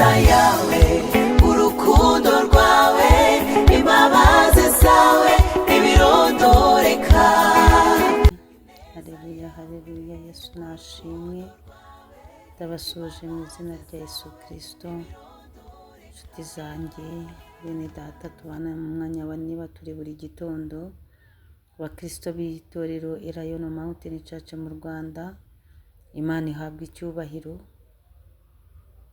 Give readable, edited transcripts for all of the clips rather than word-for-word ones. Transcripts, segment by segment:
ineza yawe, urukundo rwawe, imbabazi zawe ntibirondoreka. Haleluya, haleluya. Yesu nashimwe. Ndabasuje mu izina rya Yesu Kristo. Inshuti zanjye, bene data, tubana mu mwanya wa niba turi buri gitondo, abakristo b'itorero Elayono Mountain Church mu Rwanda. Imana ihabwa icyubahiro,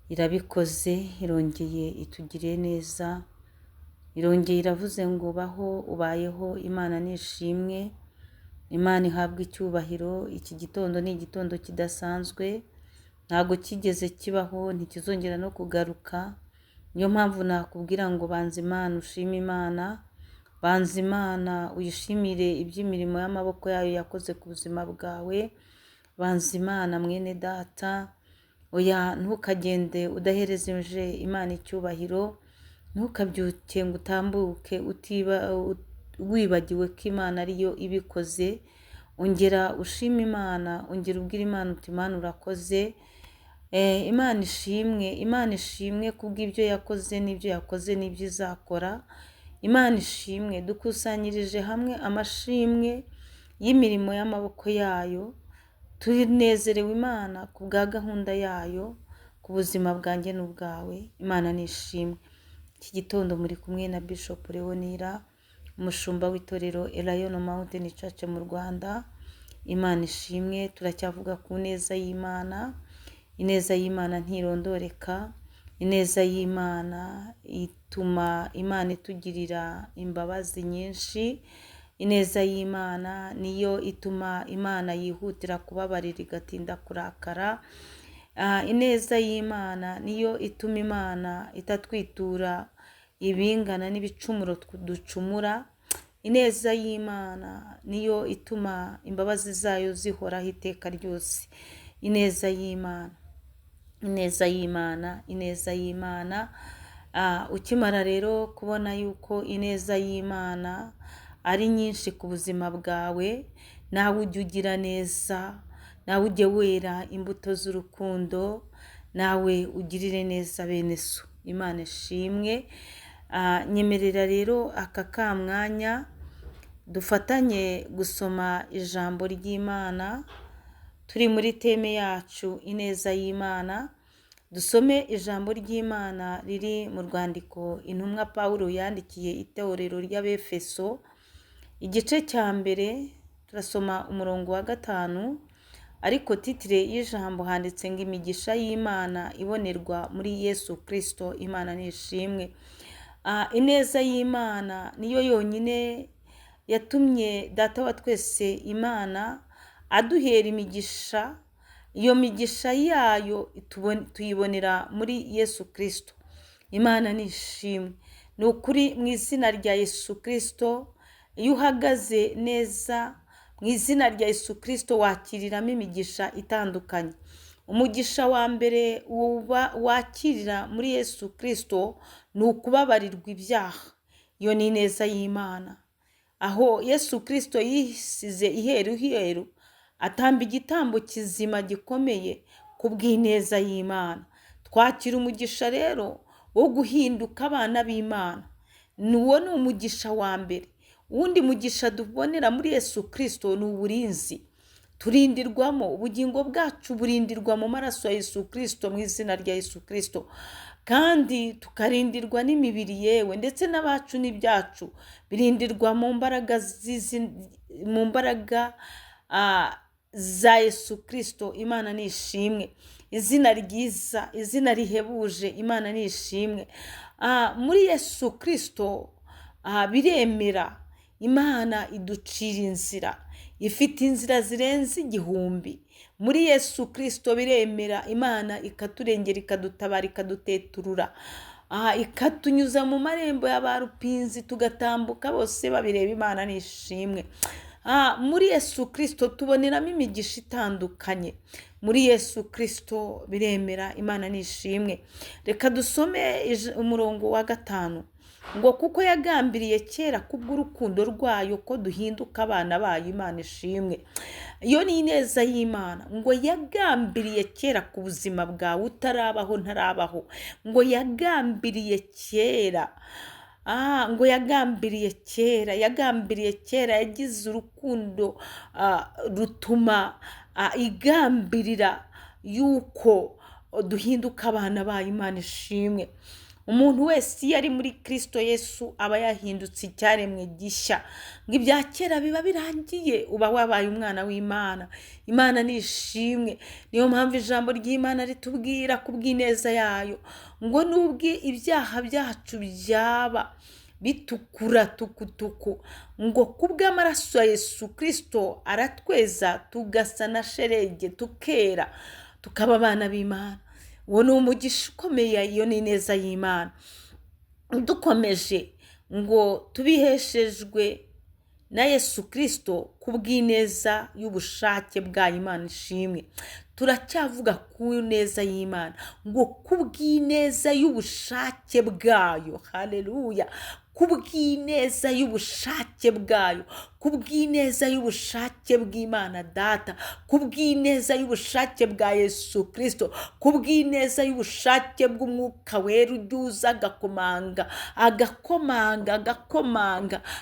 irabikoze, irongeye itugiriye neza, irongeye iravuze ngo baho ubayeho. Imana nishimwe, Imana ihabwa icyubahiro. Iki gitondo ni igitondo kidasanzwe, ntago kigeze kibaho, ntikizongera no kugaruka. Niyo mpamvu nakubwira ngo banza Imana, ushime Imana, banza Imana uyishimire iby'imirimo y'amaboko yayo yakoze ku buzima bwawe. Banza Imana mwene data, oya ntukagende udaherezeje Imana icyubahiro, ntukabyuke ngo utambuke wibagiwe ko Imana ariyo ibikoze. Ongera ushime Imana, ongera ubwire Imana uti Imana urakoze. Imana ishimwe, Imana ishimwe kubw'ibyo yakoze n'ibyo yakoze n'ibyo izakora. Imana ishimwe, dukusanyirije hamwe amashimwe y'imirimo y'amaboko yayo. Tunezerewe Imana ku bwa gahunda yayo ku buzima bwanjye n'ubwawe. Imana nishimwe. Iki gitondo muri kumwe na Bishop Leonira, umushumba w'itorero Elayono Mountain Church mu Rwanda. Imana ishimwe, turacyavuga ku neza y'Imana. Ineza y'Imana ntirondoreka. Ineza y'Imana ituma Imana itugirira imbabazi nyinshi. Ineza y'Imana niyo ituma Imana yihutira kubabarira igatinda kurakara. Ineza y'Imana niyo ituma Imana itatwitura ibingana n'ibicumuro ducumura. Ineza y'Imana niyo ituma imbabazi zayo zihoraho iteka ryose. Ineza y'Imana, ineza y'Imana, ineza y'Imana. Ukimara rero kubona yuko ineza y'Imana ari nyinshi ku buzima bwawe, nawe ujye ugira neza, nawe ujye wera imbuto z'urukundo, nawe ugirire neza bene so. Imana ishimwe. Nyemerera rero aka kamwanya dufatanye gusoma ijambo ry'Imana. Turi muri teme yacu ineza y'Imana. Dusome ijambo ry'Imana riri mu rwandiko intumwa Pawulo yandikiye itorero ry'Abefeso, igice cya mbere, turasoma umurongo wa 5, ariko titire y'ijambo handitse ngo imigisha y'Imana ibonerwa muri Yesu Kristo. Imana nishimwe. Ineza y'Imana niyo yonyine yatumye data wa twese Imana aduhera imigisha. Iyo migisha yayo tuyibonera muri Yesu Kristo. Imana nishimwe. Ni ukuri mu izina rya Yesu Kristo, iyo uhagaze neza mu izina rya Yesu Kristo wakiriramo imigisha itandukanye. Umugisha wa mbere wakirira muri Yesu Kristo ni ukubabarirwa ibyaha. Iyo ni ineza y'Imana, aho Yesu Kristo yisize iheru atamba igitambo kizima gikomeye ku bw'ineza y'Imana. Twakira umugisha rero wo guhinduka abana b'Imana. Nuwo ni umugisha wa mbere. Uwundi mugisha dubonera muri Yesu Kristo ni uburinzi. Turindirwamo, ubugingo bwacu burindirwa mu maraso ya Yesu Kristo, mu izina rya Yesu Kristo. Kandi tukarindirwa n'imibiri yewe, ndetse n'abacu n'ibyacu birindirwa mu mbaraga za Yesu Kristo. Imana nishimwe. Izina ryiza, izina rihebuje. Imana nishimwe. Muri Yesu Kristo biremera. Imana iducira inzira, ifite inzira zirenze 1000. Muri Yesu Kristo biremera. Imana ikaturengera, ikadutabara, ikaduteturura, ikatunyuza mu marembo y'abarupinzi tugatambuka bose babireba. Imana nishimwe. Muri Yesu Kristo tuboneramo imigisha itandukanye. muri Yesu Kristo biremera. Imana nishimwe. Reka dusome umurongo wa 5 ngo kuko yagambiriye kera kubw'urukundo rwayo ko duhinduka abana bayo. Imana ishimwe. Iyo ni ineza y'Imana ngo yagambiriye kera ku buzima bwawe utarabaho ntarabaho, ngo yagambiriye kera. Ngo yagambiriye kera yagize urukundo rutuma igambirira yuko duhinduka abana bayo. Imana ishimwe. Umuntu wese iyo ari muri Kristo Yesu aba yahindutse icyaremwe gishya, ngo ibya kera biba birangiye, uba wabaye umwana w'Imana. Imana nishimwe. Niyo mpamvu ijambo ry'Imana ritubwira kubw'ineza yayo ngo nubwo ibyaha byacu byaba bitukura tukutuku, ngo kubw'amaraso ya Yesu Kristo aratweza tugasa na sherege, tukera, tukaba abana b'Imana. Uwo ni umugisha ukomeye. Iyo ni ineza y'Imana. Dukomeje ngo tubiheshejwe na Yesu Kristo kubw'ineza y'ubushake bwa Imana ishimwe. Turacyavuga ku neza y'Imana ngo kubw'ineza y'ubushake bwayo. Haleluya. Kubw'ineza y'ubushake bwayo, kubw'ineza y'ubushake bw'Imana Data, kubw'ineza y'ubushake bwa Yesu Kristo, kubw'ineza y'ubushake bw'Umwuka Wera uduza agakomanga,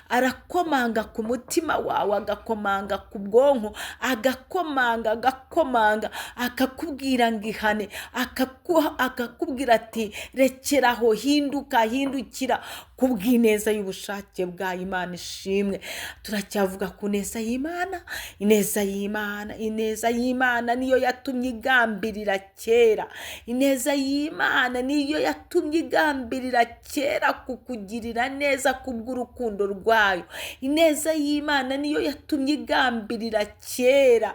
arakomanga ku mutima wawe, agakomanga ku bwonko, agakomanga, akakubwira ngo ihane, akakubwira ati rekeraho, hindukira, kubw'ineza y'ubushake bwa Imana ishimwe. Turacyavuga ku neza y'Imana. Ineza y'Imana niyo yatumye igambirira kera. Ineza y'Imana niyo yatumye igambirira kera kukugirira neza kubw'urukundo rwayo. Ineza y'Imana niyo yatumye igambirira kera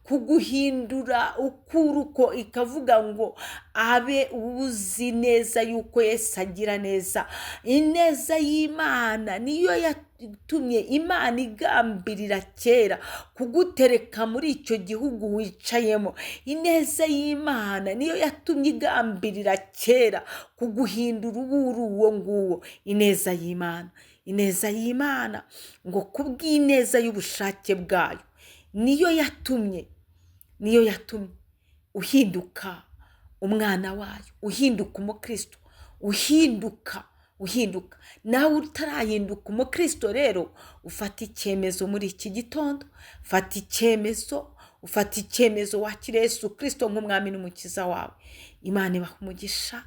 kuguhindura ukuruko, ikavuga ngo abe uzi neza yuko Yesu agira neza. Ineza y'Imana niyo yatumye Imana igambirira kera kugutereka muri icyo gihugu wicayemo. Ineza y'Imana niyo yatumye igambirira kera kuguhindura uburi uwo nguwo. Ineza y'Imana ngo kubw'ineza y'ubushake bwayo niyo yatumye uhinduka umwana wayo, uhinduka umukristo, uhinduka. Nawe utarahinduka umukristo rero ufata icyemezo muri iki gitondo, ufata icyemezo wakira Yesu Kristo nk'umwami n'umukiza wawe. Imana ibaha umugisha,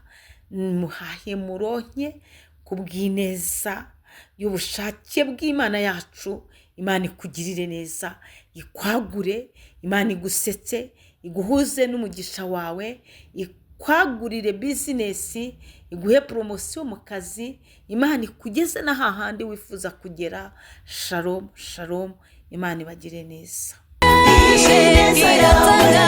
muhahe muronke kubw'ineza y'ubushake bw'Imana yacu. Imana ikugirire neza, ikwagure, Imana igusetse, iguhuze n'umugisha wawe, ikwagurire bizinesi, iguhe poromosiyo mu kazi, Imana ikugeze n'ahahandi wifuza kugera. Shalom, shalom. Imana ibagire neza. Ineza yawe,